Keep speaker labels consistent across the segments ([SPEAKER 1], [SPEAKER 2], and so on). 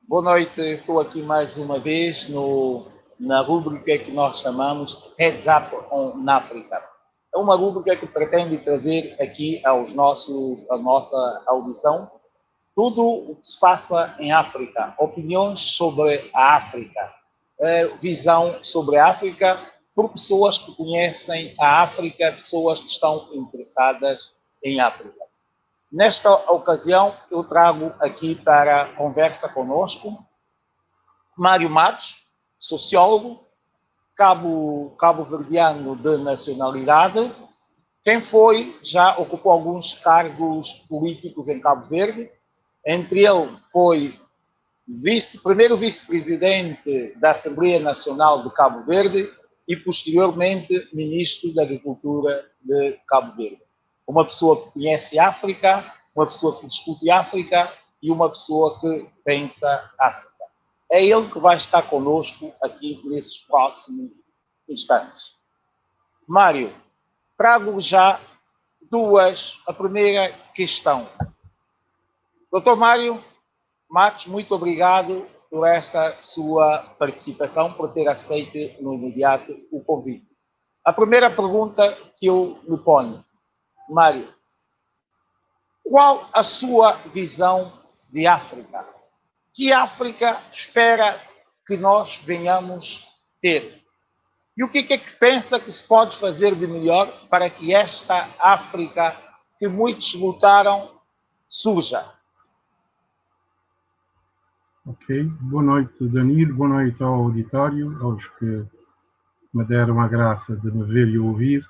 [SPEAKER 1] Boa noite, estou aqui mais uma vez na rúbrica que nós chamamos Heads Up on Africa. É uma rúbrica que pretende trazer aqui a nossa audição tudo o que se passa em África, opiniões sobre a África, visão sobre a África por pessoas que conhecem a África, pessoas que estão interessadas em África. Nesta ocasião, eu trago aqui para a conversa conosco Mário Matos, sociólogo, cabo-verdiano de nacionalidade, quem já ocupou alguns cargos políticos em Cabo Verde. Entre ele foi primeiro vice-presidente da Assembleia Nacional de Cabo Verde e, posteriormente, ministro da Agricultura de Cabo Verde. Uma pessoa que conhece África, uma pessoa que discute África e uma pessoa que pensa África. É ele que vai estar conosco aqui nesses próximos instantes. Mário, trago já a primeira questão. Doutor Mário Matos, muito obrigado por essa sua participação, por ter aceito no imediato o convite. A primeira pergunta que eu lhe ponho, Mário, qual a sua visão de África? Que África espera que nós venhamos ter? E o que é que pensa que se pode fazer de melhor para que esta África que muitos lutaram surja?
[SPEAKER 2] Ok, boa noite, Danilo, boa noite ao auditório, aos que me deram a graça de me ver e ouvir.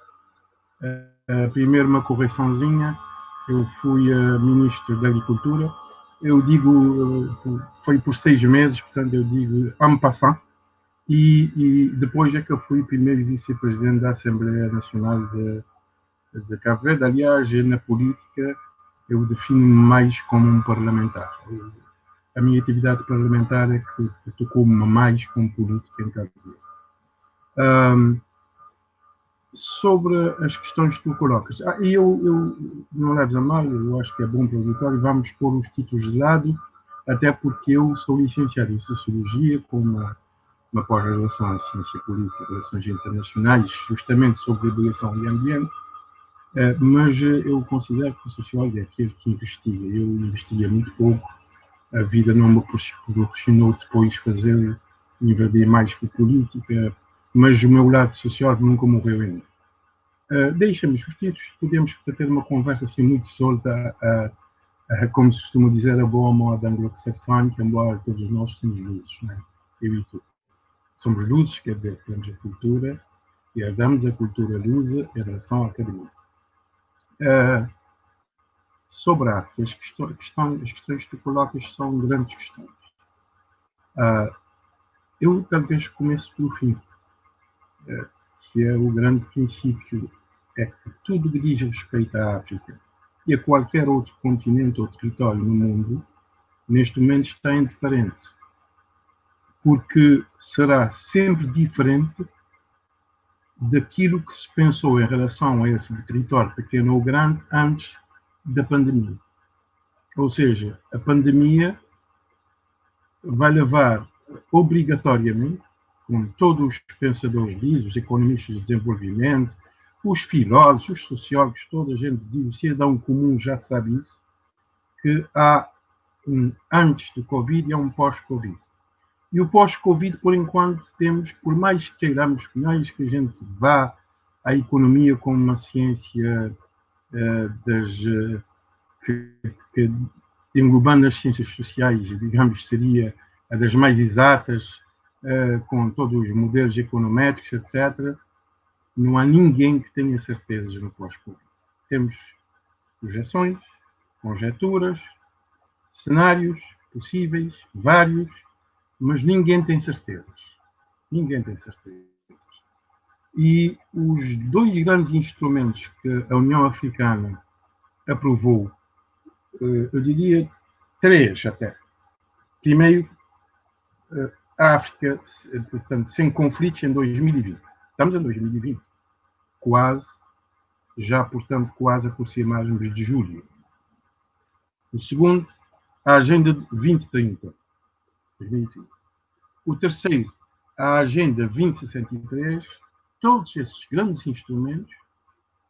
[SPEAKER 2] Primeiro, uma correçãozinha, eu fui Ministro da Agricultura, eu digo, foi por 6 meses, portanto eu digo en passant, e depois é que eu fui primeiro Vice-Presidente da Assembleia Nacional de Cabo Verde. Aliás, na política eu defino-me mais como um parlamentar. A minha atividade parlamentar é que tocou-me mais como política em Cabo Verde. Sobre as questões que tu colocas, eu não leves a mal, eu acho que é bom para o auditório, vamos pôr os títulos de lado, até porque eu sou licenciado em Sociologia, com uma pós-graduação em Ciência Política e Relações Internacionais, justamente sobre educação e ambiente, mas eu considero que o sociólogo é aquele que investiga. Eu investiguei muito pouco, a vida não me proporcionou depois fazer, enverdei mais por política, mas o meu lado sociólogo nunca morreu em mim. Deixamos os títulos, podemos ter uma conversa assim muito solta, como se costuma dizer, a boa moda anglo-saxónica, embora todos nós somos luzes, né? Eu e tu. Somos luzes, quer dizer, temos a cultura e herdamos a cultura lusa em relação à academia. Sobre a arte, as questões que tu colocas são grandes questões. Eu talvez começo pelo fim, que é o grande princípio, é que tudo que diz respeito à África e a qualquer outro continente ou território no mundo, neste momento está entre parênteses, porque será sempre diferente daquilo que se pensou em relação a esse território pequeno ou grande antes da pandemia. Ou seja, a pandemia vai levar obrigatoriamente, como todos os pensadores dizem, os economistas de desenvolvimento, os filósofos, os sociólogos, toda a gente diz, o cidadão comum já sabe isso, que há um antes do Covid e há um pós-Covid. E o pós-Covid, por enquanto, temos, por mais que queiramos, por mais que a gente vá à economia como uma ciência que englobando as ciências sociais, digamos, seria a das mais exatas, com todos os modelos econométricos, etc., não há ninguém que tenha certezas no pós-Covid. Temos projeções, conjecturas, cenários possíveis, vários, mas ninguém tem certezas. Ninguém tem certezas. E os dois grandes instrumentos que a União Africana aprovou, eu diria 3 até. Primeiro, a África, portanto, sem conflitos em 2020. Estamos em 2020. Portanto, quase aproximarmos de julho. O segundo, a Agenda 2030, 2030. O terceiro, a Agenda 2063, todos esses grandes instrumentos,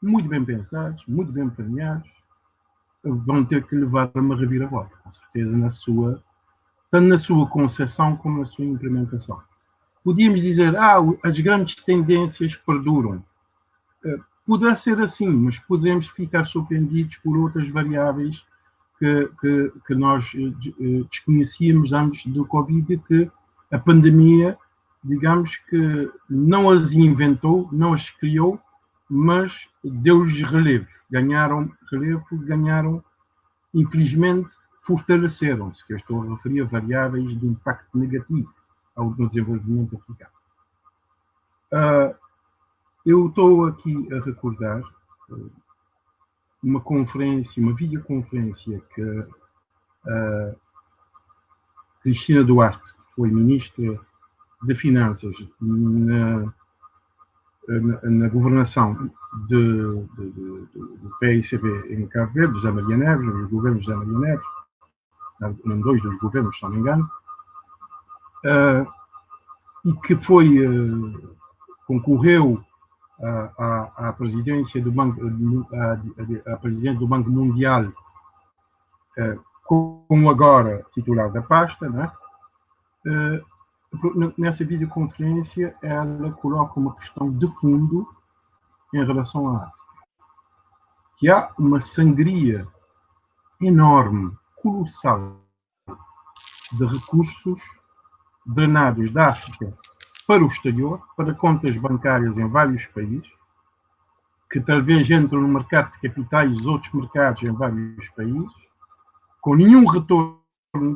[SPEAKER 2] muito bem pensados, muito bem planeados, vão ter que levar a uma reviravolta, com certeza, tanto na sua concepção como na sua implementação. Podíamos dizer, as grandes tendências perduram. Poderá ser assim, mas podemos ficar surpreendidos por outras variáveis que nós desconhecíamos antes do Covid, que a pandemia, digamos que não as inventou, não as criou, mas deu-lhes relevo. Ganharam relevo, infelizmente, fortaleceram-se, que eu estou a referir a variáveis de impacto negativo no desenvolvimento africano. Eu estou aqui a recordar uma videoconferência que a Cristina Duarte, que foi Ministra de Finanças na governação do PICB em Cabo Verde, José Maria Neves, os governos de José Maria Neves, em dois dos governos, se não me engano, e que concorreu à presidência do Banco, a presidente do Banco Mundial, como agora titular da pasta, né? Nessa videoconferência ela coloca uma questão de fundo em relação à África, que há uma sangria enorme, colossal, de recursos drenados da África para o exterior, para contas bancárias em vários países, que talvez entram no mercado de capitais, outros mercados em vários países, com nenhum retorno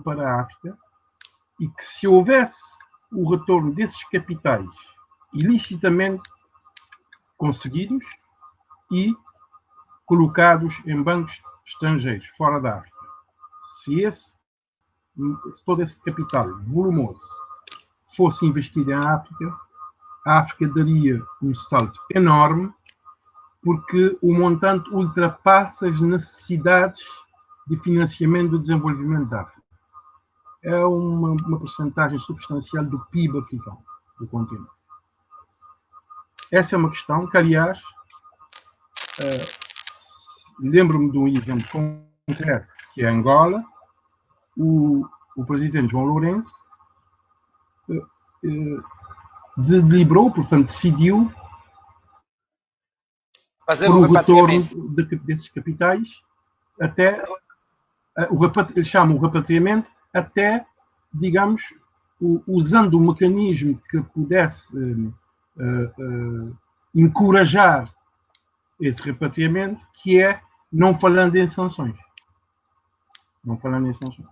[SPEAKER 2] para a África, e que se houvesse o retorno desses capitais ilicitamente conseguidos e colocados em bancos estrangeiros, fora da África, se todo esse capital volumoso fosse investido em África, a África daria um salto enorme, porque o montante ultrapassa as necessidades de financiamento do desenvolvimento da África. É uma porcentagem substancial do PIB africano, do continente. Essa é uma questão que, aliás, lembro-me de um exemplo concreto, que é Angola. O presidente João Lourenço deliberou, portanto, decidiu
[SPEAKER 1] fazer
[SPEAKER 2] por
[SPEAKER 1] o
[SPEAKER 2] o retorno
[SPEAKER 1] repatriamento
[SPEAKER 2] desses capitais até ele chama o repatriamento até, digamos, usando um mecanismo que pudesse encorajar esse repatriamento, que é não falando em sanções. Não falando em sanções.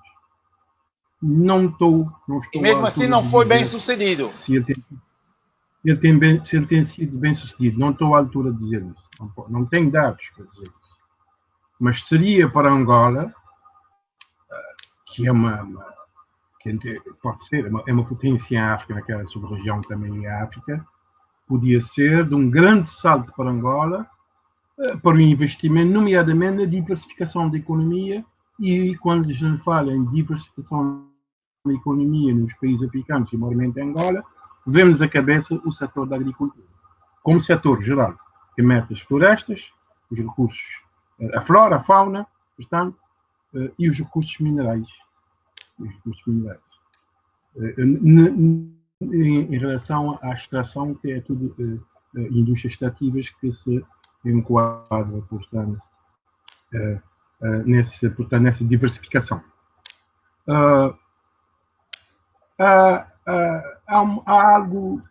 [SPEAKER 2] Não estou
[SPEAKER 1] e mesmo assim não foi bem sucedido.
[SPEAKER 2] Se ele tem sido bem sucedido. Não estou à altura de dizer isso. Não tenho dados para dizer isso. Mas seria para Angola, que pode ser, é uma potência em África, naquela sub-região também em África, podia ser de um grande salto para Angola, para o investimento, nomeadamente na diversificação da economia, e quando a gente fala em diversificação da economia nos países africanos, e maiormente em Angola, vemos à cabeça o setor da agricultura, como setor geral, que mete as florestas, os recursos, a flora, a fauna, portanto, e os recursos minerais. Em relação à extração, que é tudo indústrias extrativas que se enquadra, portanto, nessa diversificação. Há algo,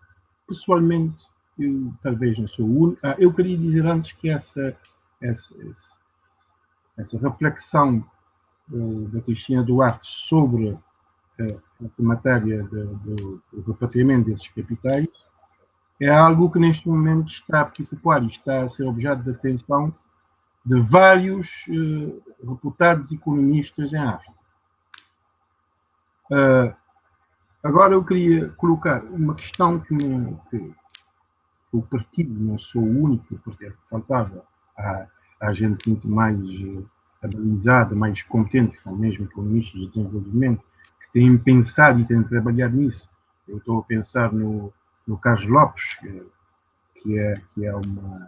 [SPEAKER 2] pessoalmente, eu talvez não sou o único. Eu queria dizer antes que essa reflexão da Cristina Duarte sobre essa matéria do repatriamento desses capitais é algo que neste momento está a preocupar e está a ser objeto de atenção de vários reputados economistas em África. Agora eu queria colocar uma questão que o partido, não sou o único, porque faltava a gente muito mais habilitada, mais competente, que são mesmo economistas de desenvolvimento, que têm pensado e têm trabalhado nisso. Eu estou a pensar no Carlos Lopes, que é um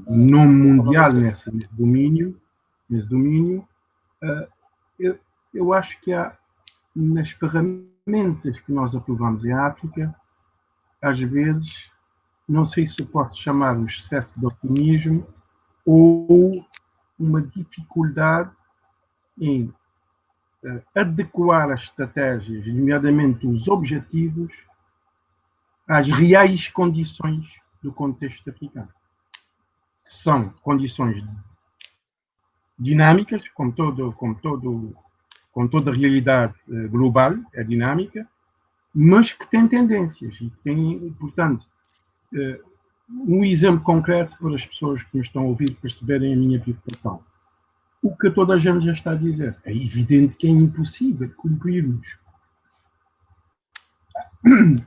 [SPEAKER 2] nome mundial nesse domínio. Eu acho que há, nas ferramentas que nós aprovamos em África, às vezes, não sei se pode chamar um excesso de otimismo ou uma dificuldade em adequar as estratégias, nomeadamente os objetivos, às reais condições do contexto africano. São condições dinâmicas, como toda realidade global, é dinâmica, mas que tem tendências e tem, portanto, um exemplo concreto para as pessoas que me estão a ouvir perceberem a minha preocupação. O que toda a gente já está a dizer. É evidente que é impossível cumprirmos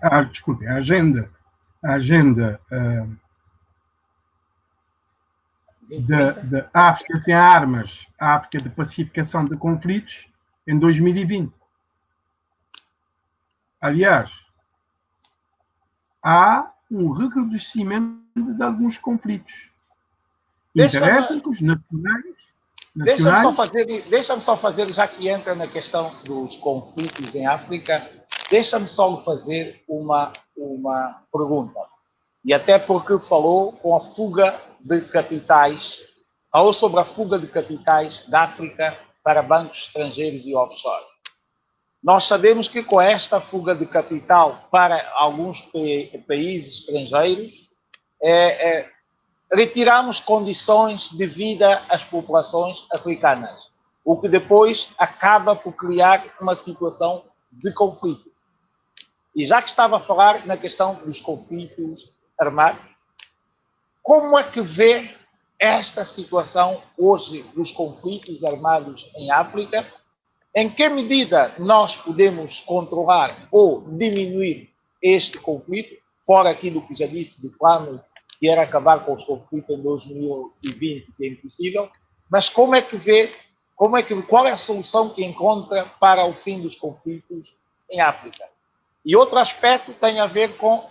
[SPEAKER 2] a agenda da África sem armas, a África de pacificação de conflitos, em 2020. Aliás, há um recrudescimento de alguns conflitos interétnicos, nacionais.
[SPEAKER 1] Deixa-me só fazer, já que entra na questão dos conflitos em África, deixa-me só fazer uma pergunta. E até porque falou com a fuga de capitais, falou sobre a fuga de capitais da África para bancos estrangeiros e offshore. Nós sabemos que com esta fuga de capital para alguns países estrangeiros, retiramos condições de vida às populações africanas, o que depois acaba por criar uma situação de conflito. E já que estava a falar na questão dos conflitos armados, como é que vê esta situação hoje dos conflitos armados em África? Em que medida nós podemos controlar ou diminuir este conflito, fora aquilo que já disse do plano que era acabar com os conflitos em 2020, que é impossível, mas como é que vê, qual é a solução que encontra para o fim dos conflitos em África? E outro aspecto tem a ver com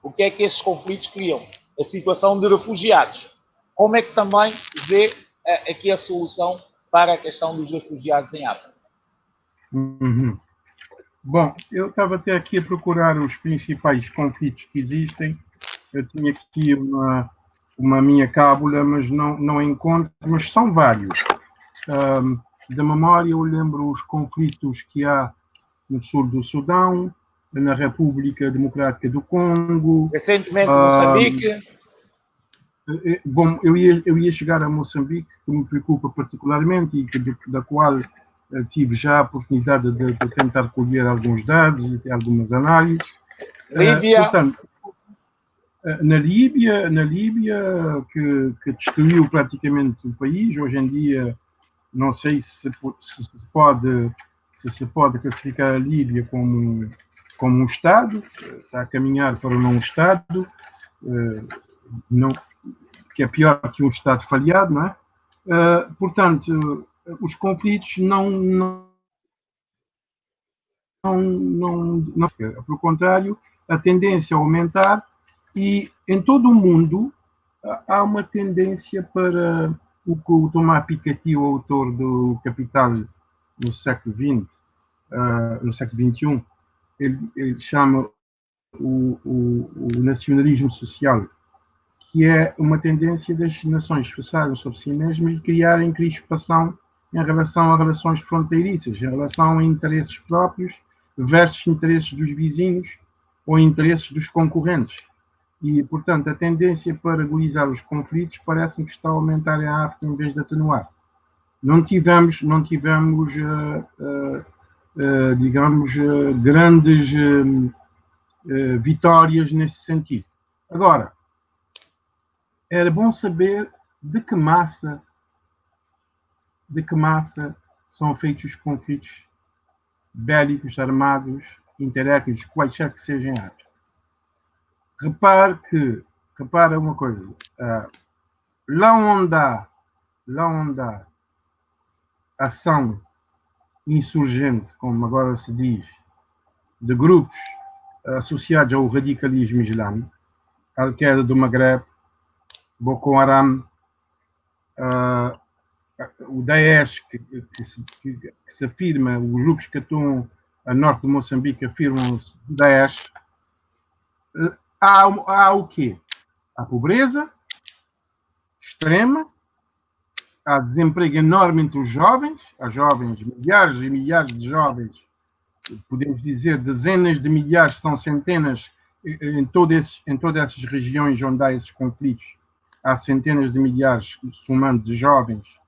[SPEAKER 1] o que é que esses conflitos criam, a situação de refugiados. Como é que também vê aqui a solução para a questão dos refugiados em África?
[SPEAKER 2] Bom, eu estava até aqui a procurar os principais conflitos que existem. Eu tinha aqui uma minha cábula, mas não encontro, mas são vários. Da memória eu lembro os conflitos que há no sul do Sudão, na República Democrática do Congo.
[SPEAKER 1] Recentemente Moçambique.
[SPEAKER 2] Bom, eu ia chegar a Moçambique, que me preocupa particularmente e da qual tive já a oportunidade de tentar colher alguns dados e algumas análises.
[SPEAKER 1] Líbia.
[SPEAKER 2] Portanto, na Líbia, que destruiu praticamente o país, hoje em dia não sei se se pode classificar a Líbia como um Estado, está a caminhar para um não-Estado, que é pior que um Estado falhado, não é? Portanto, os conflitos pelo contrário, a tendência a aumentar, e em todo o mundo há uma tendência para o que o Thomas Piketty, o autor do Capital no século XX, no século XXI, ele chama o nacionalismo social, que é uma tendência das nações esforçarem sobre si mesmas e criarem crispação em relação a relações fronteiriças, em relação a interesses próprios versus interesses dos vizinhos ou interesses dos concorrentes. E, portanto, a tendência para aguizar os conflitos parece-me que está a aumentar em África em vez de atenuar. Não tivemos digamos, grandes vitórias nesse sentido. Agora, era bom saber de que massa são feitos os conflitos bélicos, armados, interétnicos, quaisquer que sejam em África. Repara uma coisa, lá onde há ação insurgente, como agora se diz, de grupos associados ao radicalismo islâmico, Al-Qaeda do Maghreb, Boko Haram, o Daesh, que se afirma, os grupos que estão a norte de Moçambique afirmam-se Daesh. Há o quê? Há pobreza extrema, há desemprego enorme entre os jovens, há jovens, milhares e milhares de jovens, podemos dizer dezenas de milhares, são centenas, em todas essas regiões onde há esses conflitos, há centenas de milhares, somando de jovens,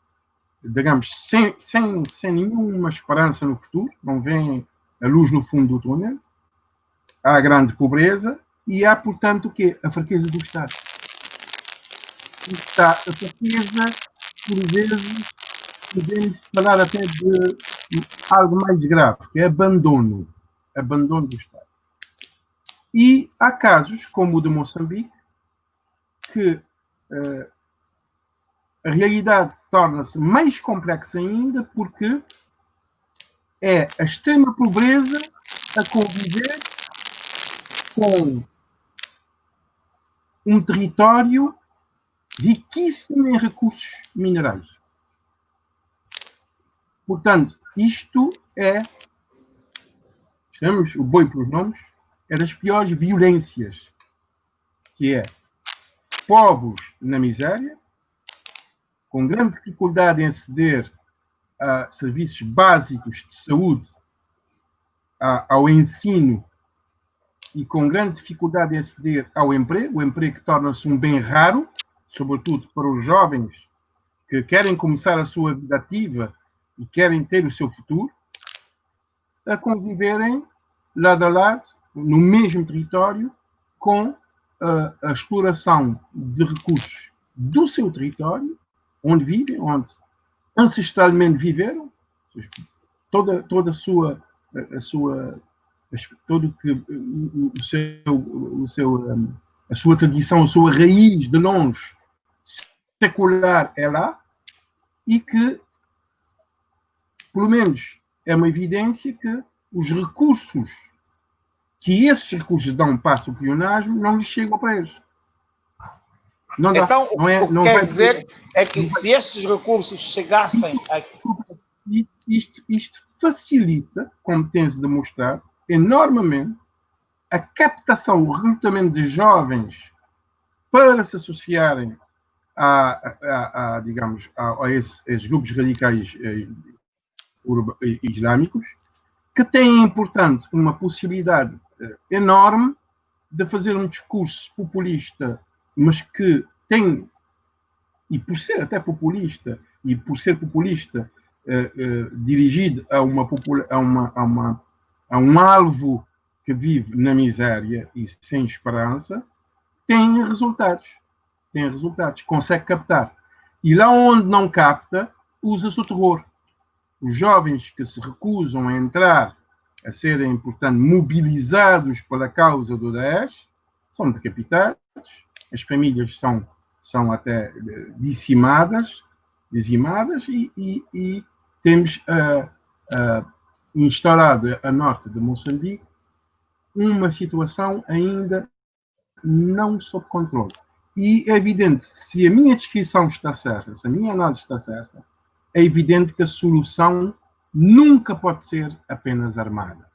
[SPEAKER 2] digamos, sem nenhuma esperança no futuro, não veem a luz no fundo do túnel, há grande pobreza e há, portanto, o quê? A fraqueza do Estado. Está a fraqueza, por vezes, podemos falar até de algo mais grave, que é abandono do Estado. E há casos, como o de Moçambique, que a realidade torna-se mais complexa ainda porque é a extrema pobreza a conviver com um território riquíssimo em recursos minerais. Portanto, isto é, chamamos o boi pelos nomes, é das piores violências, que é povos na miséria, com grande dificuldade em aceder a serviços básicos de saúde, ao ensino, e com grande dificuldade em aceder ao emprego, o emprego que torna-se um bem raro, sobretudo para os jovens que querem começar a sua vida ativa e querem ter o seu futuro, a conviverem lado a lado, no mesmo território, com a exploração de recursos do seu território, onde vivem, onde ancestralmente viveram, toda a sua a sua tradição, a sua raiz de longe secular é lá, e que, pelo menos, é uma evidência que os recursos que esses recursos dão para o plionagem não lhes chegam para eles.
[SPEAKER 1] Não dá. Então, o que quer dizer é que se esses recursos chegassem aqui...
[SPEAKER 2] Isto facilita, como tem-se demonstrado, enormemente a captação, o recrutamento de jovens para se associarem digamos, a esses grupos radicais islâmicos, que têm, portanto, uma possibilidade enorme de fazer um discurso populista, mas que tem, e por ser até populista, e por ser populista dirigido a um alvo que vive na miséria e sem esperança, tem resultados, consegue captar. E lá onde não capta, usa-se o terror. Os jovens que se recusam a entrar, a serem, portanto, mobilizados pela causa do Daesh, são decapitados, as famílias são até dizimadas e temos instaurado a norte de Moçambique uma situação ainda não sob controle. E é evidente, se a minha descrição está certa, se a minha análise está certa, é evidente que a solução nunca pode ser apenas armada.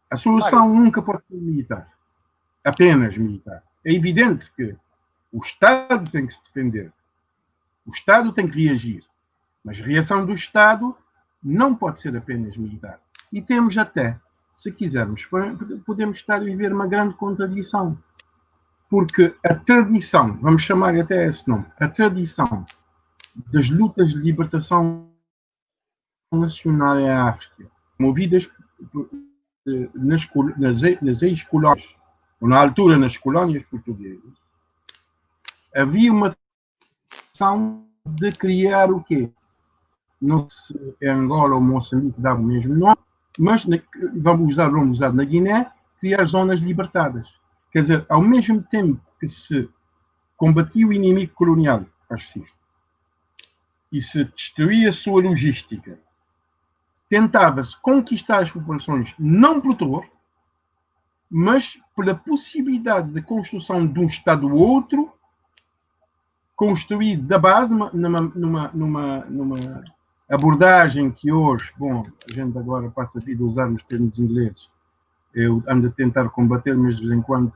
[SPEAKER 2] A solução nunca pode ser militar. Apenas militar. É evidente que o Estado tem que se defender. O Estado tem que reagir. Mas a reação do Estado não pode ser apenas militar. E temos até, se quisermos, podemos estar a viver uma grande contradição. Porque a tradição, vamos chamar até esse nome, a tradição das lutas de libertação nacional em África, movidas nas ex-colónias, ou na altura nas colónias portuguesas, havia uma tradição de criar o quê? Não sei se é Angola ou Moçambique dá o mesmo nome, mas vamos usar na Guiné, criar zonas libertadas. Quer dizer, ao mesmo tempo que se combatia o inimigo colonial fascista, e se destruía a sua logística, tentava-se conquistar as populações não pelo terror, mas pela possibilidade de construção de um Estado ou outro, construído da base, numa abordagem que hoje, bom, a gente agora passa a vida a usar os termos ingleses, eu ando a tentar combater, mas de vez em quando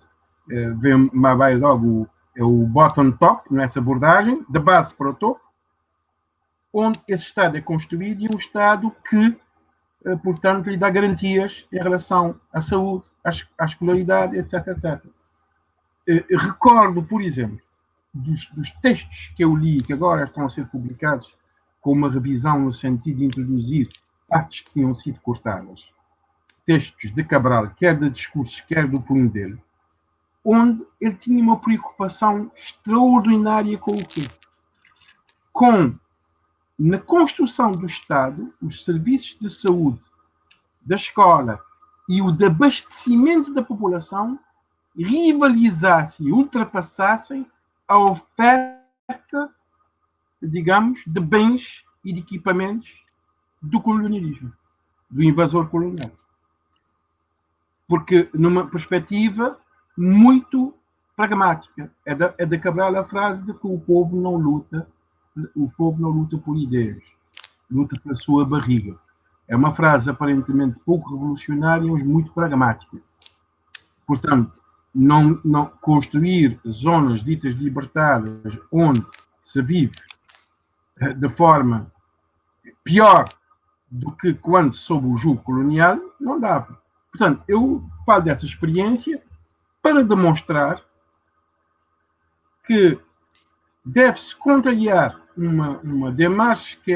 [SPEAKER 2] vem vai logo o bottom top, nessa abordagem, da base para o topo, onde esse Estado é construído e um Estado que, portanto, lhe dá garantias em relação à saúde, à escolaridade, etc, etc. Recordo, por exemplo, dos textos que eu li, que agora estão a ser publicados, com uma revisão no sentido de introduzir partes que tinham sido cortadas, textos de Cabral, quer de discursos, quer do punho dele, onde ele tinha uma preocupação extraordinária com o quê? Com, na construção do Estado, os serviços de saúde, da escola e o de abastecimento da população rivalizassem e ultrapassassem a oferta, digamos, de bens e de equipamentos do colonialismo, do invasor colonial. Porque numa perspectiva muito pragmática, é de Cabral a frase de que o povo não luta por ideias, luta pela sua barriga. É uma frase aparentemente pouco revolucionária, mas muito pragmática. Portanto, não construir zonas ditas libertadas onde se vive de forma pior do que quando sob o jugo colonial, não dava. Portanto, eu falo dessa experiência para demonstrar que deve-se contrariar uma demarche que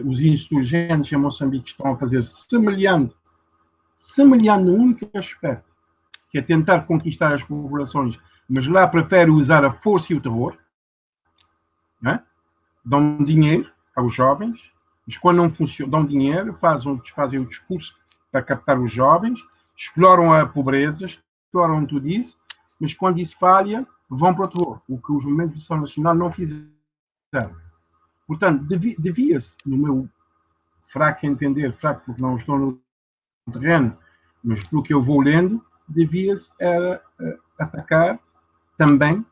[SPEAKER 2] os insurgentes em Moçambique estão a fazer semelhante no único aspecto, que é tentar conquistar as populações, mas lá prefere usar a força e o terror, né? Dão dinheiro aos jovens, mas quando não funciona, dão dinheiro, fazem o discurso para captar os jovens, exploram a pobreza, exploram tudo isso, mas quando isso falha, vão para o terror, o que os movimentos de ação nacional não fizeram. Portanto, devia-se, no meu fraco entender, fraco porque não estou no terreno, mas pelo que eu vou lendo, devia-se atacar também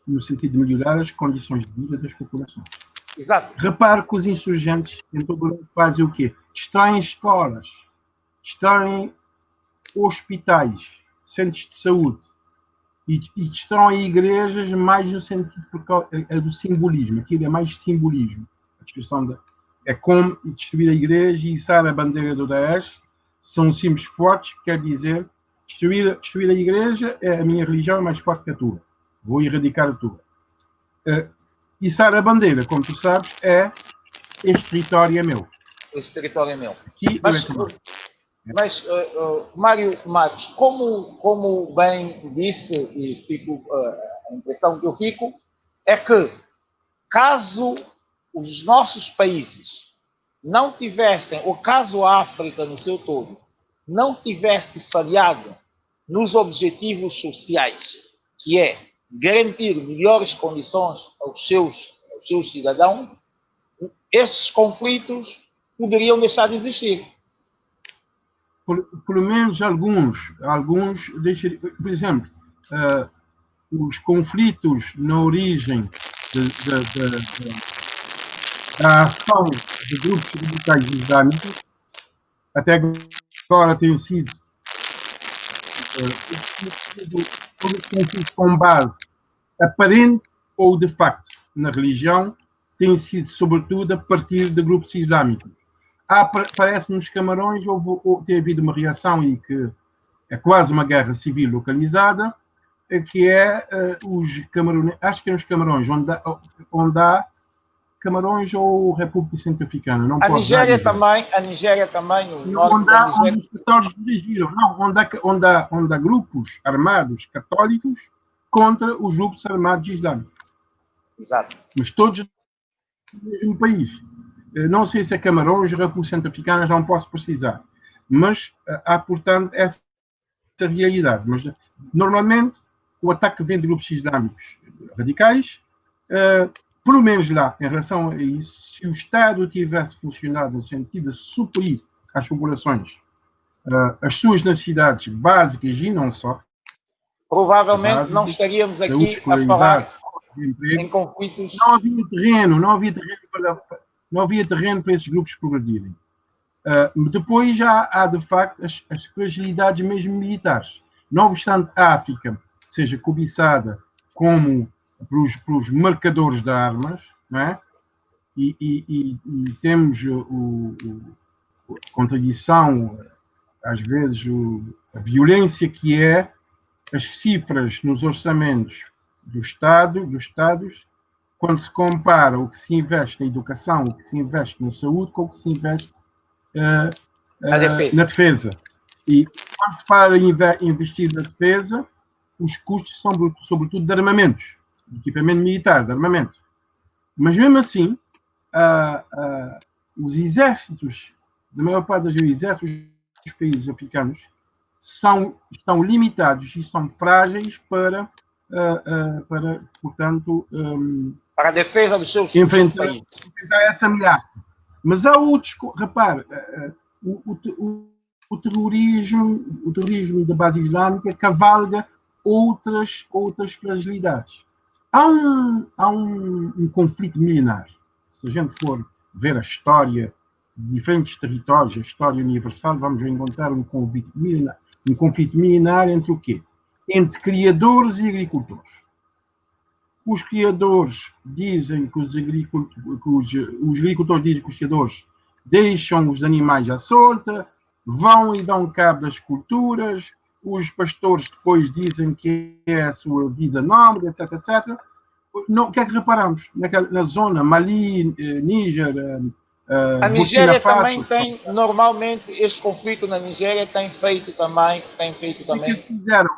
[SPEAKER 2] no sentido de melhorar as condições de vida das populações.
[SPEAKER 1] Exato.
[SPEAKER 2] Repare que os insurgentes em todo o mundo fazem o quê? Destroem escolas, destroem hospitais, centros de saúde e destroem igrejas mais no sentido do simbolismo. Aquilo é mais simbolismo. A destruição é como destruir a igreja e içar a bandeira do Daesh. São símbolos fortes, quer dizer, destruir a igreja, a minha religião é mais forte que a tua. Vou erradicar a tua. Içar a bandeira, como tu sabes, este território é meu.
[SPEAKER 1] Esse território é meu.
[SPEAKER 2] Aqui
[SPEAKER 1] mas Mário Matos, como bem disse, e a impressão que eu fico, é que caso os nossos países não tivessem, ou caso a África no seu todo, não tivesse falhado nos objetivos sociais, que é garantir melhores condições aos seus cidadãos, esses conflitos poderiam deixar de existir.
[SPEAKER 2] Pelo menos alguns deixariam. Por exemplo, os conflitos na origem da ação de grupos radicais islâmicos até agora têm sido conflitos com base aparente ou de facto na religião, têm sido sobretudo a partir de grupos islâmicos. Parece nos Camarões ter havido uma reação e que é quase uma guerra civil localizada, que é os Camarões, acho que é nos Camarões, onde há Camarões ou República Centro-Africana. Não
[SPEAKER 1] a Nigéria também,
[SPEAKER 2] onde os católicos dirigiram, onde há grupos armados católicos contra os grupos armados islâmicos.
[SPEAKER 1] Exato.
[SPEAKER 2] Mas todos no mesmo país. Não sei se é Camarões, República Centro-Africana, já não posso precisar. Mas há, portanto, essa realidade. Mas, normalmente, o ataque vem de grupos islâmicos radicais, pelo menos lá, em relação a isso, se o Estado tivesse funcionado no sentido de suprir às populações as suas necessidades básicas e não só,
[SPEAKER 1] provavelmente
[SPEAKER 2] básicas,
[SPEAKER 1] não estaríamos
[SPEAKER 2] saúde,
[SPEAKER 1] aqui a falar
[SPEAKER 2] emprego,
[SPEAKER 1] em conflitos.
[SPEAKER 2] não havia terreno para esses grupos progredirem. Depois já há, de facto, as fragilidades mesmo militares. Não obstante a África seja cobiçada como pelos marcadores de armas, não é? E temos a contradição, às vezes, a violência que é as cifras nos orçamentos dos Estados, quando se compara o que se investe na educação, o que se investe na saúde, com o que se investe na defesa. E quando se para investir na defesa, os custos são sobretudo de armamentos, de equipamento militar, de armamento. Mas mesmo assim, os exércitos, da maior parte dos exércitos dos países africanos, estão limitados e são frágeis para portanto,
[SPEAKER 1] para a defesa dos seus
[SPEAKER 2] enfrentar
[SPEAKER 1] países.
[SPEAKER 2] Essa ameaça. Mas há outros, repare, o terrorismo da base islâmica cavalga outras fragilidades. Há um conflito milenar. Se a gente for ver a história de diferentes territórios, a história universal, vamos encontrar um conflito milenar entre o quê? Entre criadores e agricultores. Os criadores dizem que os agricultores dizem que os criadores deixam os animais à solta, vão e dão cabo das culturas, os pastores depois dizem que é a sua vida nómada, etc, etc. Não, o que é que reparamos? Na zona Mali, Níger,
[SPEAKER 1] a Nigéria também tem, normalmente, este conflito na Nigéria tem feito também.
[SPEAKER 2] O que eles fizeram?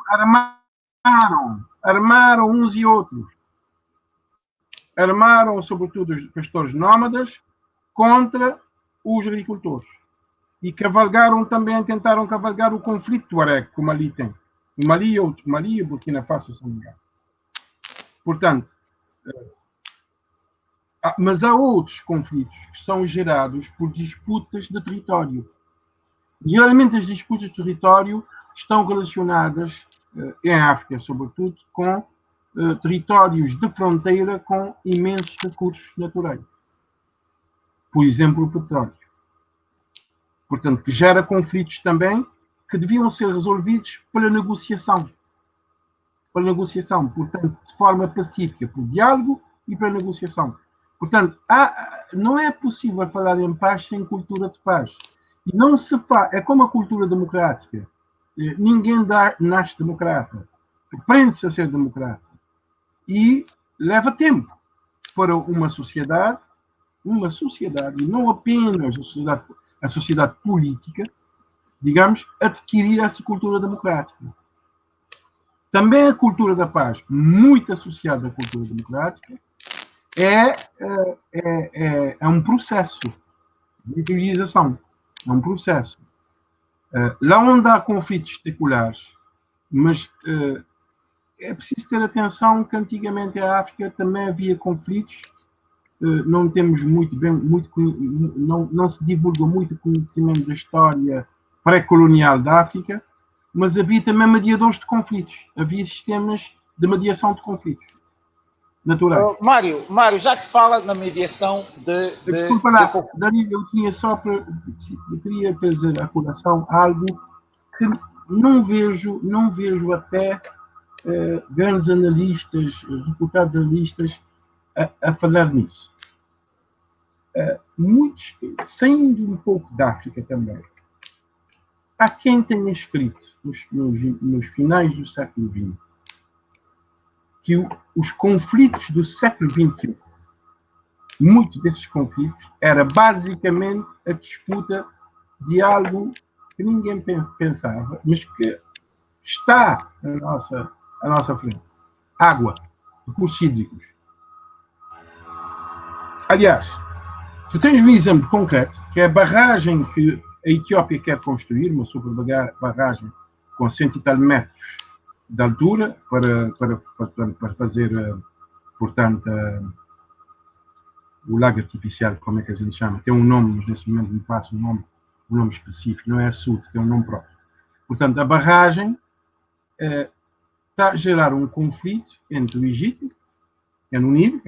[SPEAKER 2] Armaram uns e outros. Armaram, sobretudo, os pastores nómadas contra os agricultores. E tentaram cavalgar o conflito tuareg que o Mali tem. O Mali e o Burkina Faso são ligados. Portanto, mas há outros conflitos que são gerados por disputas de território. Geralmente as disputas de território estão relacionadas, em África sobretudo, com territórios de fronteira com imensos recursos naturais. Por exemplo, o petróleo. Portanto, que gera conflitos também que deviam ser resolvidos pela negociação. Portanto, de forma pacífica, por diálogo e pela negociação. Portanto, não é possível falar em paz sem cultura de paz. E não se faz. É como a cultura democrática. Ninguém nasce democrata. Aprende-se a ser democrata. E leva tempo para uma sociedade, e não apenas a sociedade política, digamos, adquirir essa cultura democrática. Também a cultura da paz, muito associada à cultura democrática, é um processo de civilização. É um processo. Lá onde há conflitos seculares, mas é preciso ter atenção que antigamente a África também havia conflitos. Não temos não se divulga muito conhecimento da história pré-colonial da África, mas havia também mediadores de conflitos. Havia sistemas de mediação de conflitos naturais.
[SPEAKER 1] Mário, já que fala na mediação
[SPEAKER 2] Desculpa lá, Danilo, eu queria trazer à colação algo que não vejo até grandes analistas, reputados analistas a falar nisso. Muitos, saindo um pouco da África também, há quem tenha escrito nos finais do século XX que os conflitos do século XXI, muitos desses conflitos, era basicamente a disputa de algo que ninguém pensava, mas que está à nossa frente. Água, recursos hídricos. Aliás, tu tens um exemplo concreto, que é a barragem que a Etiópia quer construir, uma super barragem com 100 e tal metros de altura para fazer, portanto, o lago artificial, como é que a gente chama, tem um nome, mas nesse momento me passa um nome específico, não é açude, tem um nome próprio. Portanto, a barragem está a gerar um conflito entre o Egito, é no Nilo,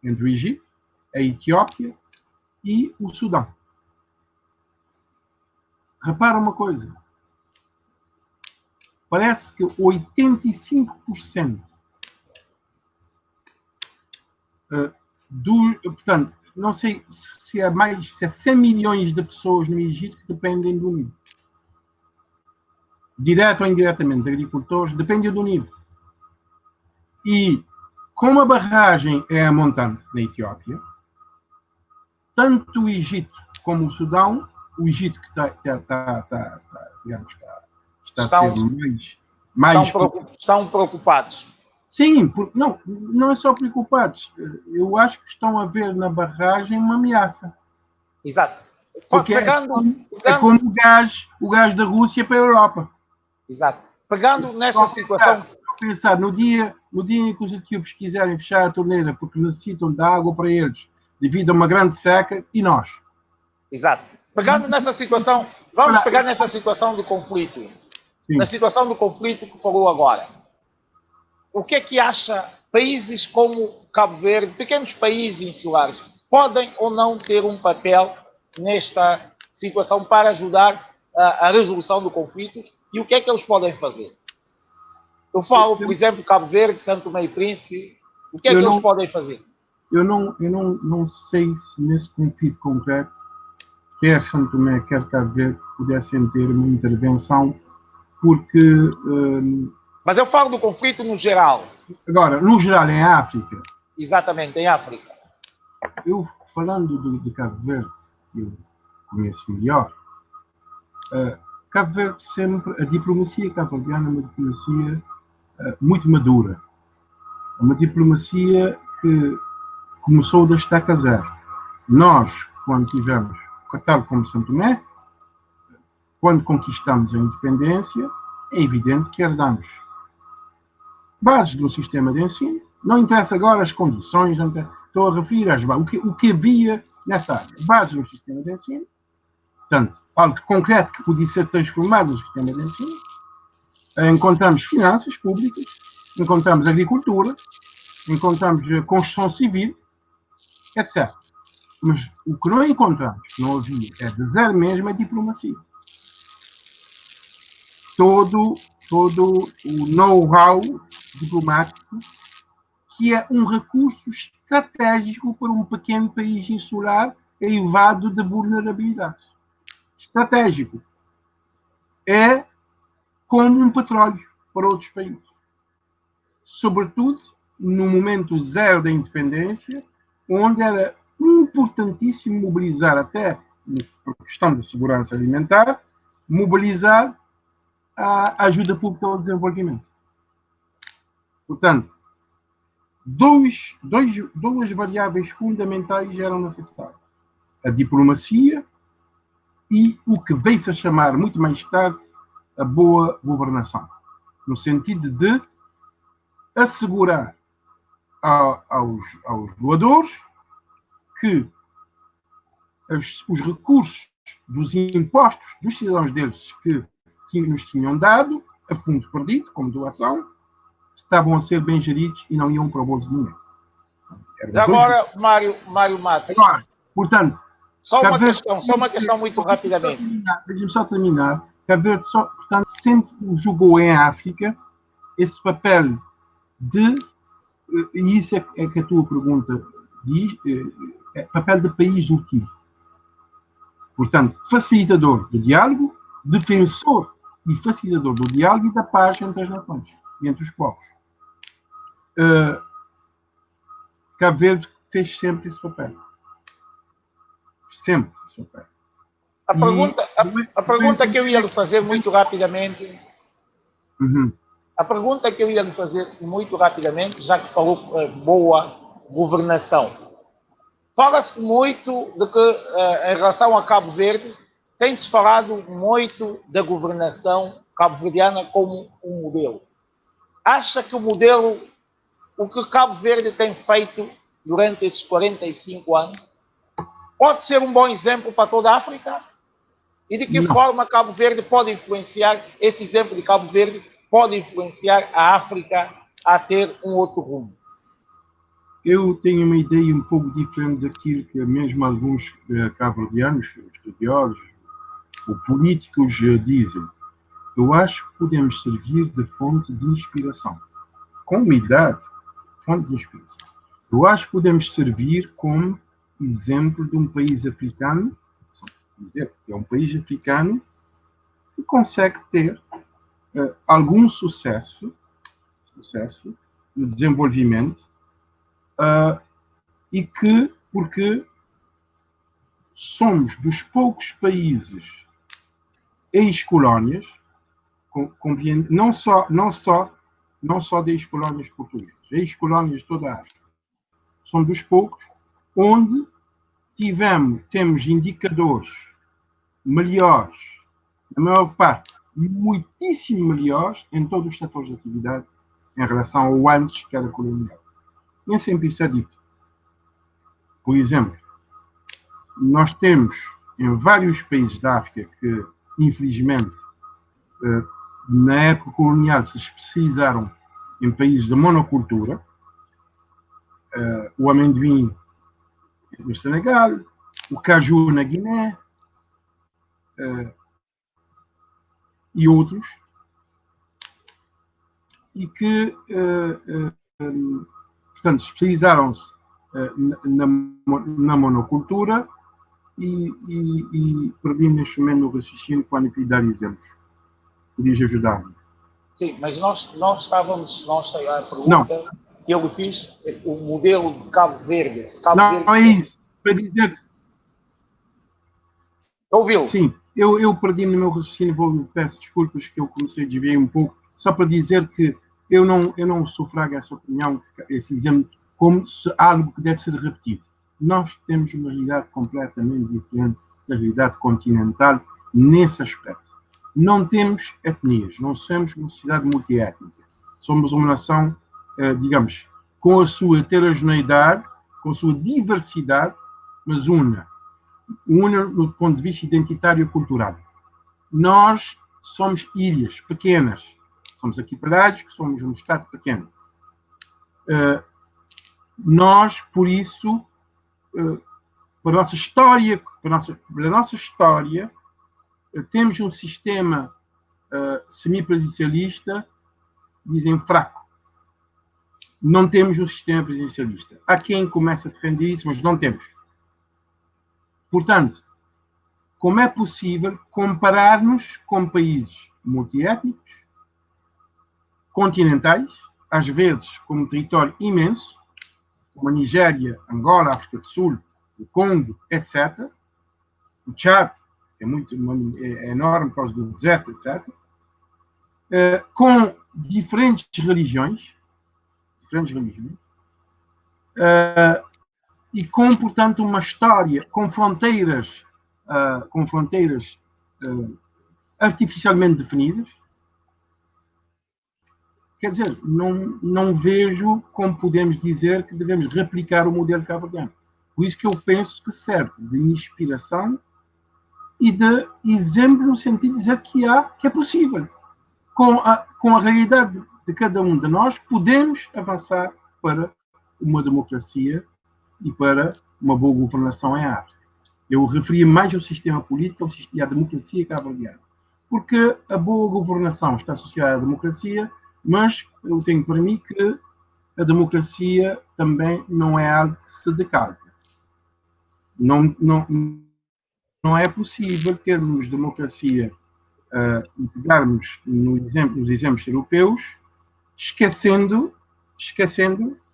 [SPEAKER 2] entre o Egito, a Etiópia e o Sudão. Repara uma coisa, parece que 85% portanto, não sei se é 100 milhões de pessoas no Egito que dependem do Nilo. Direto ou indiretamente, agricultores, dependem do Nilo. E como a barragem é a montante na Etiópia, tanto o Egito como o Sudão, o Egito que está a ser mais
[SPEAKER 1] estão preocupados.
[SPEAKER 2] Sim, não é só preocupados. Eu acho que estão a ver na barragem uma ameaça.
[SPEAKER 1] Exato.
[SPEAKER 2] Porque é como o gás da Rússia para a Europa.
[SPEAKER 1] Exato. Pegando nessa situação...
[SPEAKER 2] Pensar, no dia em que os etíopes quiserem fechar a torneira porque necessitam de água para eles devido a uma grande seca, e nós?
[SPEAKER 1] Exato. Pegando nessa situação, vamos pegar nessa situação de conflito. Sim. Na situação do conflito que falou agora. O que é que acha países como Cabo Verde, pequenos países insulares, podem ou não ter um papel nesta situação para ajudar a resolução do conflito e o que é que eles podem fazer? Eu falo, por exemplo, Cabo Verde, Santo Tomé e Príncipe, o que é que eles podem fazer?
[SPEAKER 2] Eu não sei se nesse conflito concreto, quer Santo Tomé, quer Cabo Verde, pudessem ter uma intervenção, porque...
[SPEAKER 1] Mas eu falo do conflito no geral.
[SPEAKER 2] Agora, no geral, em África.
[SPEAKER 1] Exatamente, em África.
[SPEAKER 2] Eu, falando de Cabo Verde, eu conheço melhor, Cabo Verde sempre, a diplomacia cabo-verdiana é uma diplomacia muito madura. Uma diplomacia que começou da estaca zero. Nós, quando tivemos, tal como Santo Tomé, quando conquistamos a independência, é evidente que herdamos bases de um sistema de ensino. Não interessa agora as condições, estou a referir às bases, o que havia nessa área. Bases de um sistema de ensino, portanto, algo concreto que podia ser transformado no sistema de ensino. Encontramos finanças públicas, encontramos agricultura, encontramos construção civil, etc. Mas o que não encontramos, que não havia, é de zero mesmo, é diplomacia. Todo o know-how diplomático, que é um recurso estratégico para um pequeno país insular eivado de vulnerabilidades. Estratégico. É como um petróleo para outros países. Sobretudo no momento zero da independência, onde era importantíssimo mobilizar, até por questão de segurança alimentar, mobilizar a ajuda pública ao desenvolvimento. Portanto, duas variáveis fundamentais eram necessárias. A diplomacia e o que veio-se a chamar muito mais tarde a boa governação, no sentido de assegurar aos doadores que os recursos dos impostos dos cidadãos deles que nos tinham dado, a fundo perdido, como doação, estavam a ser bem geridos e não iam para o bolso de ninguém.
[SPEAKER 1] Agora, Mário Matos.
[SPEAKER 2] Agora, portanto,
[SPEAKER 1] só uma questão muito rapidamente.
[SPEAKER 2] Deixa-me só terminar. Cabo Verde, portanto, sempre jogou em África esse papel de, e isso é que a tua pergunta diz, papel de país útil. Portanto, facilitador do diálogo, defensor e facilitador do diálogo e da paz entre as nações, entre os povos. Cabo Verde fez sempre esse papel. Sempre esse papel.
[SPEAKER 1] A pergunta que eu ia lhe fazer muito rapidamente...
[SPEAKER 2] Uhum.
[SPEAKER 1] A pergunta que eu ia lhe fazer muito rapidamente, já que falou boa governação. Fala-se muito de que, em relação a Cabo Verde, tem-se falado muito da governação cabo-verdiana como um modelo. Acha que o modelo, o que Cabo Verde tem feito, durante esses 45 anos, pode ser um bom exemplo para toda a África? E de que forma Cabo Verde pode influenciar, esse exemplo de Cabo Verde pode influenciar a África a ter um outro rumo?
[SPEAKER 2] Eu tenho uma ideia um pouco diferente daquilo que mesmo alguns cabo-verdianos, estudiosos ou políticos dizem. Eu acho que podemos servir de fonte de inspiração. Comunidade, fonte de inspiração. Eu acho que podemos servir como exemplo de um país africano, dizer que é um país africano que consegue ter algum sucesso no desenvolvimento e que, porque somos dos poucos países ex-colónias, não só de ex-colónias portuguesas, ex-colónias de toda a África, somos dos poucos onde temos indicadores melhores, na maior parte, muitíssimo melhores em todos os setores de atividade em relação ao antes que era colonial. Nem sempre isso é dito. Por exemplo, nós temos em vários países da África que, infelizmente, na época colonial se especializaram em países de monocultura, o amendoim no Senegal, o caju na Guiné e outros, e que, portanto, especializaram-se na monocultura e perdi neste momento no raciocínio quando fui dar exemplos. Podias ajudar-me?
[SPEAKER 1] Sim, mas nós estávamos, a pergunta que eu fiz, o modelo de Cabo Verde.
[SPEAKER 2] Não, é isso. Para dizer...
[SPEAKER 1] Ouviu?
[SPEAKER 2] Sim, eu perdi no meu raciocínio, peço desculpas que eu comecei a desviar um pouco, só para dizer que eu não sufrago essa opinião, esse exemplo, como algo que deve ser repetido. Nós temos uma realidade completamente diferente da realidade continental nesse aspecto. Não temos etnias, não somos uma sociedade multiétnica. Somos uma nação, digamos, com a sua heterogeneidade, com a sua diversidade, mas una do ponto de vista identitário e cultural. Nós somos ilhas pequenas. Somos arquipelagos, que somos um Estado pequeno. Nós, por isso, para a nossa história, temos um sistema semipresidencialista, dizem fraco. Não temos um sistema presidencialista. Há quem comece a defender isso, mas não temos. Portanto, como é possível comparar-nos com países multiétnicos, continentais, às vezes com um território imenso, como a Nigéria, Angola, África do Sul, o Congo, etc. O Tchad, que é enorme por causa do deserto, etc. Com diferentes religiões, e com, portanto, uma história com fronteiras artificialmente definidas. Quer dizer, não vejo como podemos dizer que devemos replicar o modelo cabo-verdiano. Por isso que eu penso que serve de inspiração e de exemplo no sentido de dizer que é possível. Com a realidade de cada um de nós, podemos avançar para uma democracia e para uma boa governação em África. Eu referia mais ao sistema político e à democracia cabo-verdiana. Porque a boa governação está associada à democracia, mas eu tenho para mim que a democracia também não é algo que se decalca. Não é possível termos democracia e pegarmos nos exemplos europeus, esquecendo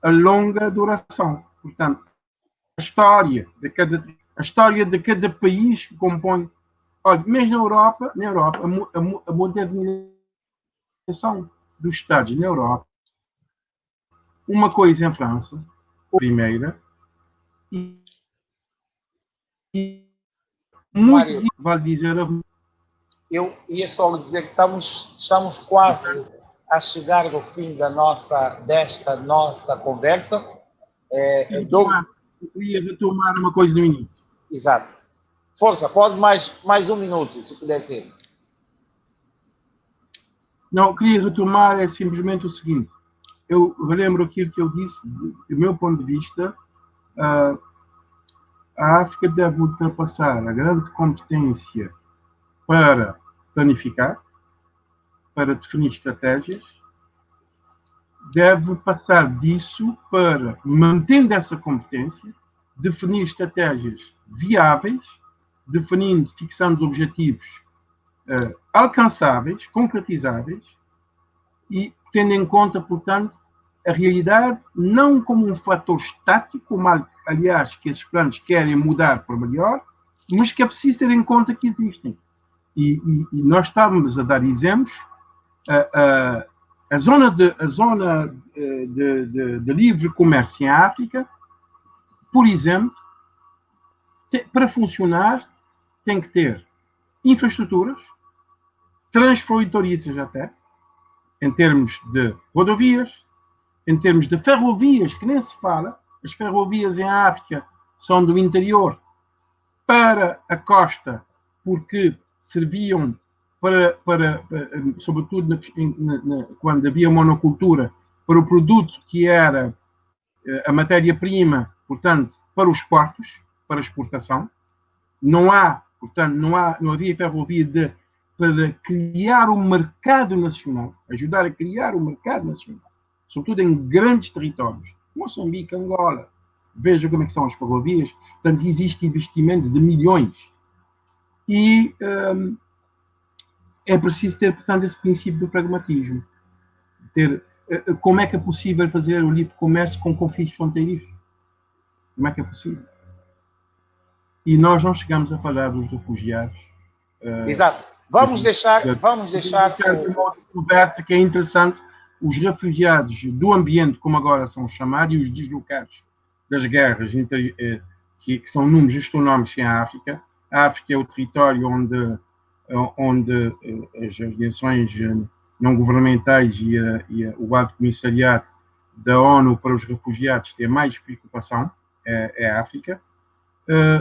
[SPEAKER 2] a longa duração. Portanto, a história de cada país que compõe. Olha, mesmo na Europa a modernização dos Estados na Europa, uma coisa em França, a primeira, e muito
[SPEAKER 1] Mário,
[SPEAKER 2] vale dizer.
[SPEAKER 1] eu ia só lhe dizer que estamos quase a chegar ao fim desta nossa conversa.
[SPEAKER 2] Eu queria retomar uma coisa no início.
[SPEAKER 1] Exato. Força, pode mais 1 minuto, se puder ser.
[SPEAKER 2] Não, queria retomar é simplesmente o seguinte. Eu relembro aquilo que eu disse, do meu ponto de vista, a África deve ultrapassar a grande competência para planificar, para definir estratégias, deve passar disso para, mantendo essa competência, definir estratégias viáveis, fixando objetivos alcançáveis, concretizáveis, e tendo em conta, portanto, a realidade não como um fator estático, como, aliás, que esses planos querem mudar para melhor, mas que é preciso ter em conta que existem. E nós estávamos a dar exemplos. A zona de livre comércio em África, por exemplo, para funcionar, tem que ter infraestruturas, transfronteiriças até, em termos de rodovias, em termos de ferrovias, que nem se fala. As ferrovias em África são do interior para a costa, porque serviam para sobretudo quando havia monocultura, para o produto que era a matéria-prima, portanto, para os portos, para exportação. Não havia ferrovia para criar um mercado nacional, ajudar a criar um mercado nacional, sobretudo em grandes territórios, Moçambique, Angola. Veja como é que são as ferrovias. Portanto, existe investimento de milhões. E é preciso ter, portanto, esse princípio do pragmatismo. Como é que é possível fazer o livre comércio com conflitos fronteiriços? Como é que é possível? E nós não chegamos a falar dos refugiados.
[SPEAKER 1] Exato. Vamos deixar
[SPEAKER 2] uma outra conversa que é interessante. Os refugiados do ambiente, como agora são chamados, e os deslocados das guerras, que são números astronómicos em África. A África é o território onde as organizações não governamentais e o Alto Comissariado da ONU para os Refugiados têm mais preocupação, é a África.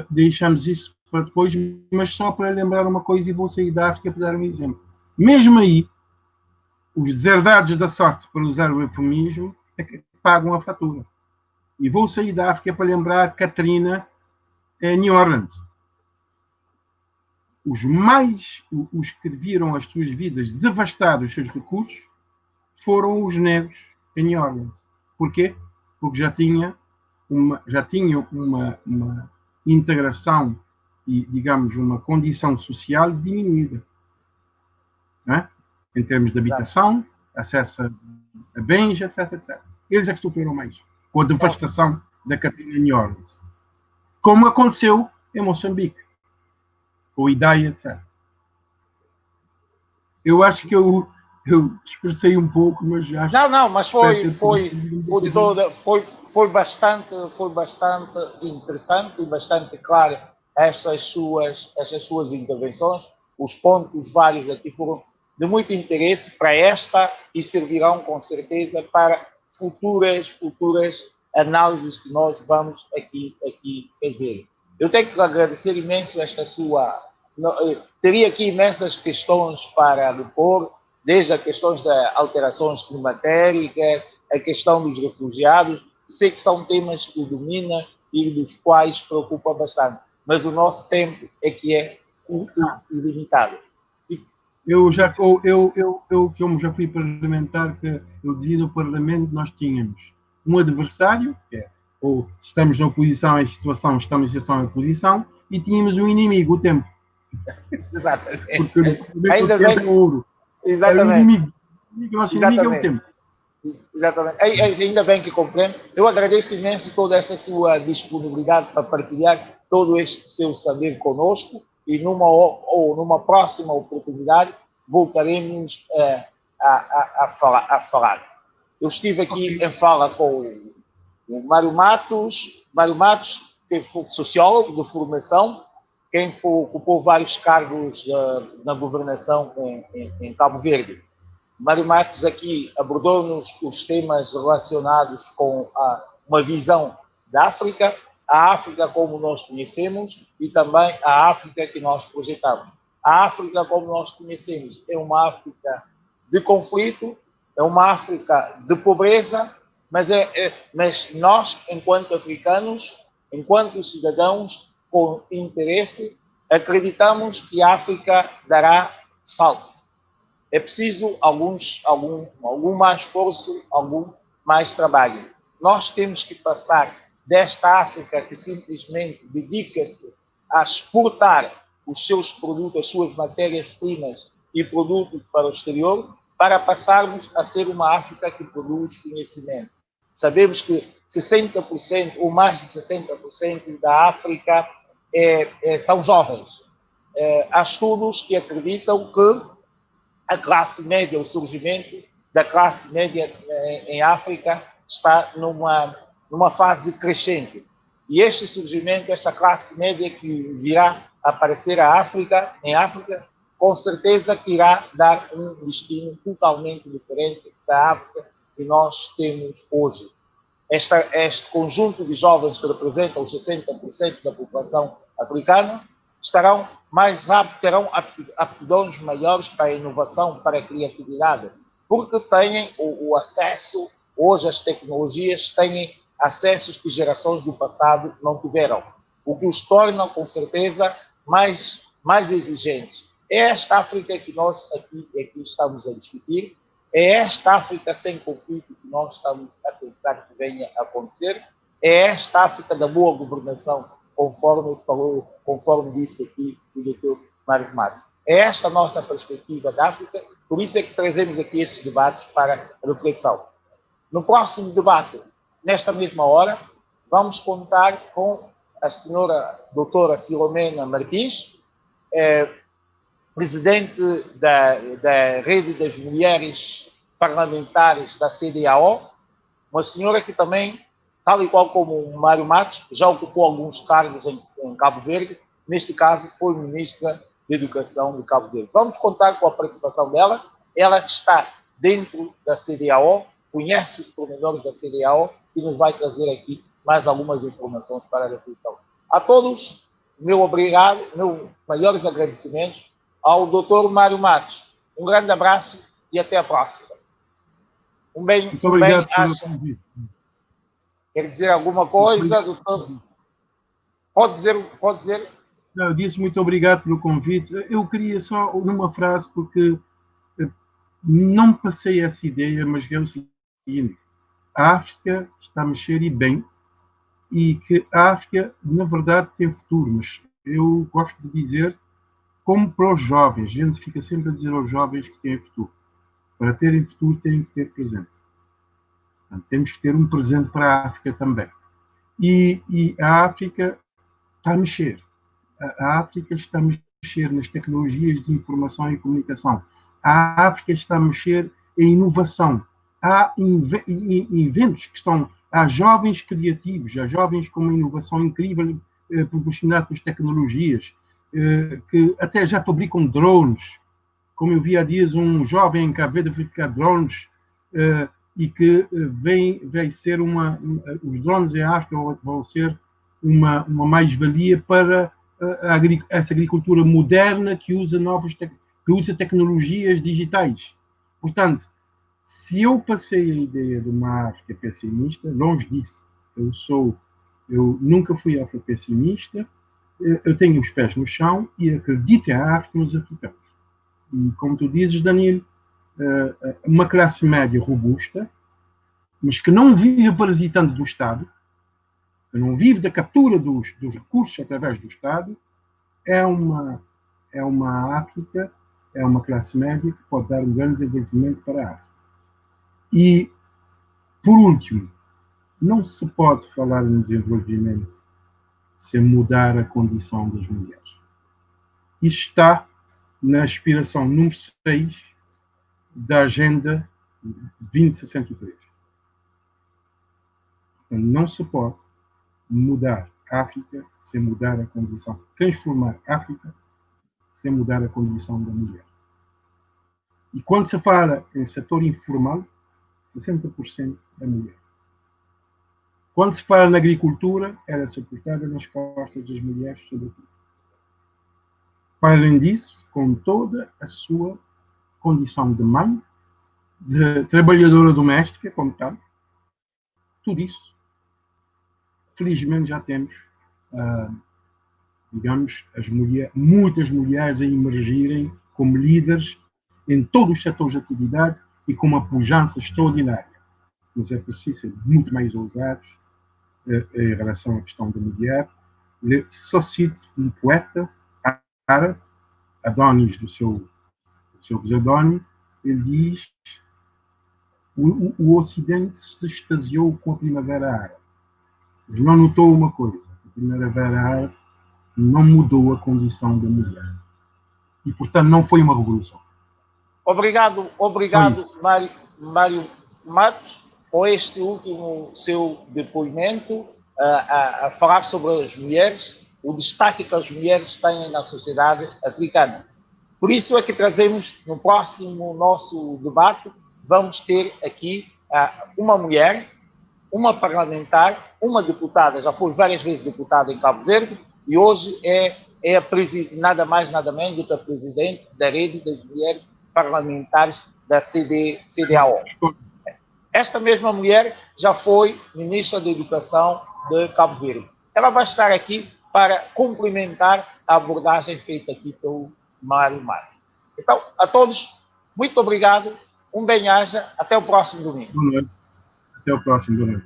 [SPEAKER 2] Deixamos isso para depois, mas só para lembrar uma coisa, e vou sair da África para dar um exemplo. Mesmo aí, os deserdados da sorte, para usar o eufemismo, é que pagam a fatura. E vou sair da África para lembrar Katrina, New Orleans. Os que viram as suas vidas devastadas, os seus recursos, foram os negros em New Orleans. Porquê? Porque já tinham uma integração e, digamos, uma condição social diminuída. Não é? Em termos de habitação, acesso a bens, etc, etc. Eles é que sofreram mais com a devastação da Katrina em New Orleans. Como aconteceu em Moçambique, com Idaia, etc. Eu acho que eu dispersei um pouco, mas já...
[SPEAKER 1] Não, mas foi bastante interessante e bastante claro essas suas intervenções. Os pontos vários aqui foram de muito interesse para esta e servirão com certeza para futuras análises que nós vamos aqui fazer. Eu tenho que agradecer imenso esta sua... Teria aqui imensas questões para repor, desde as questões das alterações climatéricas, a questão dos refugiados. Sei que são temas que domina e dos quais preocupa bastante, mas o nosso tempo é que é curto e limitado.
[SPEAKER 2] Como já fui parlamentar, que eu dizia no Parlamento, nós tínhamos um adversário, que é, ou estamos na oposição, em situação, estamos em situação de oposição, e tínhamos um inimigo, o tempo.
[SPEAKER 1] Exatamente.
[SPEAKER 2] Porque ainda bem, é ouro.
[SPEAKER 1] Exatamente.
[SPEAKER 2] O nosso inimigo é o tempo.
[SPEAKER 1] Exatamente. Ainda bem que compreendo. Eu agradeço imenso toda essa sua disponibilidade para partilhar todo este seu saber conosco, e numa próxima oportunidade voltaremos a falar. Eu estive aqui em fala com o Mário Matos, que foi sociólogo de formação, quem ocupou vários cargos na governação em Cabo Verde. Mário Matos aqui abordou-nos os temas relacionados com uma visão da África, a África como nós conhecemos e também a África que nós projetamos. A África como nós conhecemos é uma África de conflito, é uma África de pobreza, mas nós, enquanto africanos, enquanto cidadãos com interesse, acreditamos que a África dará saltos. É preciso algum mais esforço, algum mais trabalho. Nós temos que passar desta África que simplesmente dedica-se a exportar os seus produtos, as suas matérias-primas e produtos para o exterior, para passarmos a ser uma África que produz conhecimento. Sabemos que 60% ou mais de 60% da África são jovens. Há estudos que acreditam que a classe média, o surgimento da classe média em África está numa fase crescente. E este surgimento, esta classe média que virá aparecer em África, com certeza que irá dar um destino totalmente diferente da África que nós temos hoje. Este conjunto de jovens que representam os 60% da população africana estarão mais aptos, terão aptidões maiores para a inovação, para a criatividade, porque têm o acesso, hoje as tecnologias têm acessos que gerações do passado não tiveram, o que os torna, com certeza, mais exigentes. É esta África que nós aqui estamos a discutir, é esta África sem conflito que nós estamos a pensar que venha a acontecer, é esta África da boa governação, conforme disse aqui o Dr. Mário Mato. É esta a nossa perspectiva da África, por isso é que trazemos aqui esses debates para reflexão. No próximo debate, nesta mesma hora, vamos contar com a senhora doutora Filomena Martins, presidente da Rede das Mulheres Parlamentares da CDAO, uma senhora que também, tal e qual como o Mário Matos, já ocupou alguns cargos em Cabo Verde, neste caso foi ministra de Educação de Cabo Verde. Vamos contar com a participação dela, ela que está dentro da CDAO, conhece os pormenores da CDAO e nos vai trazer aqui mais algumas informações para a reflexão. A todos, meu obrigado, meus maiores agradecimentos ao Dr. Mário Matos. Um grande abraço e até a próxima.
[SPEAKER 2] Muito obrigado pelo convite.
[SPEAKER 1] Quer dizer alguma coisa, doutor? Pode dizer.
[SPEAKER 2] Não, eu disse muito obrigado pelo convite. Eu queria só numa frase, porque não passei essa ideia, mas é o seguinte: a África está a mexer e bem, e que a África, na verdade, tem futuro, mas eu gosto de dizer, como para os jovens, a gente fica sempre a dizer aos jovens que têm futuro. Para terem futuro, têm que ter presente. Portanto, temos que ter um presente para a África também. E a África está a mexer. A África está a mexer nas tecnologias de informação e comunicação. A África está a mexer em inovação. Há eventos que estão... Há jovens criativos, há jovens com uma inovação incrível proporcionada pelas tecnologias, que até já fabricam drones. Como eu vi há dias um jovem em Cabo Verde a fabricar drones, e que vai ser os drones em África vão ser uma mais-valia para essa agricultura moderna que usa tecnologias digitais. Portanto, se eu passei a ideia de uma África pessimista, longe disso. Eu nunca fui afro-pessimista, eu tenho os pés no chão e acredito em África nos africanos. E como tu dizes, Danilo, uma classe média robusta, mas que não vive parasitando do Estado, que não vive da captura dos recursos através do Estado, é uma África, é uma classe média que pode dar um grande desenvolvimento para a África. E, por último, não se pode falar em desenvolvimento sem mudar a condição das mulheres. Isso está na aspiração número 6 da Agenda 2063. Não se pode mudar a África sem mudar a condição, transformar a África sem mudar a condição da mulher. E quando se fala em setor informal, 60% é mulher. Quando se fala na agricultura, era suportada nas costas das mulheres, sobretudo. Para além disso, com toda a sua condição de mãe, de trabalhadora doméstica, como tal, tudo isso, felizmente já temos, digamos, muitas mulheres a emergirem como líderes em todos os setores de atividade e com uma pujança extraordinária. Mas é preciso ser muito mais ousados em relação à questão da mulher. Só cito um poeta árabe, Adonis, do seu pseudónimo, ele diz: o Ocidente se extasiou com a Primavera Árabe, mas não notou uma coisa: a Primavera Árabe não mudou a condição da mulher. E, portanto, não foi uma revolução.
[SPEAKER 1] Obrigado, Mário Matos, por este último seu depoimento, a falar sobre as mulheres, o destaque que as mulheres têm na sociedade africana. Por isso é que trazemos no próximo nosso debate, vamos ter aqui uma mulher, uma parlamentar, uma deputada, já foi várias vezes deputada em Cabo Verde, e hoje é nada mais, nada menos do que a presidente da rede das mulheres parlamentares da CDAO. Esta mesma mulher já foi ministra da Educação de Cabo Verde. Ela vai estar aqui para complementar a abordagem feita aqui pelo Mário Matos. Então, a todos, muito obrigado, bem-aja, até o próximo domingo.
[SPEAKER 2] Boa noite. Até o próximo domingo.